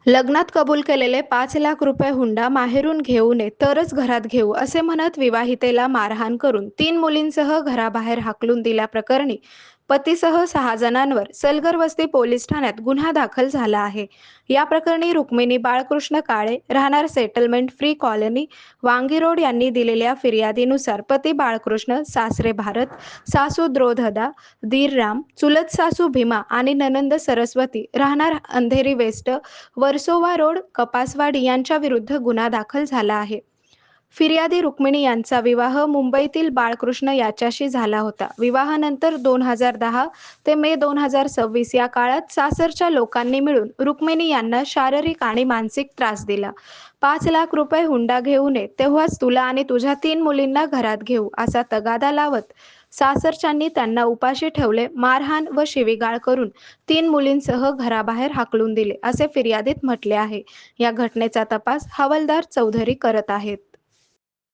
लग्नात कबूल केलेले 5 लाख रुपये हुंडा माहेरून घेऊ नये तरच घरात घेऊ असे म्हणत विवाहितेला मारहाण करून 3 मुलींसह घराबाहेर हाकलून दिल्याप्रकरणी पतीसह 6 जणांवर सलगर वस्ती पोलीस ठाण्यात गुन्हा दाखल झाला आहे। या प्रकरणी रुक्मिणी बाळकृष्ण काळे राहणार सेटलमेंट फ्री कॉलनी वांगी रोड यांनी दिलेल्या फिर्यादीनुसार पती बाळकृष्ण, सासरे भारत, सासू द्रोधदा, दीर राम, चुलत सासू भीमा आणि ननंद सरस्वती राहणार अंधेरी वेस्ट वर्सोवा रोड, कपासवाडी यांच्या विरुद्ध गुन्हा दाखल झाला आहे। फिर्यादी रुक्मिणी यांचा विवाह मुंबईतील बाळकृष्ण याच्याशी झाला होता। विवाहानंतर 2010 ते मे 2026 या काळात सासरच्या लोकांनी मिळून रुक्मिणी यांना शारीरिक आणि मानसिक त्रास दिला। 5 लाख रुपये हुंडा घेऊ नये तेव्हाच तुला आणि तुझ्या 3 मुलींना घरात घेऊ असा तगादा लावत सासरच्यांनी त्यांना उपाशी ठेवले, मारहाण व शिवीगाळ करून 3 मुलींसह घराबाहेर हाकलून दिले असे फिर्यादीत म्हटले आहे। या घटनेचा तपास हवालदार चौधरी करत आहेत।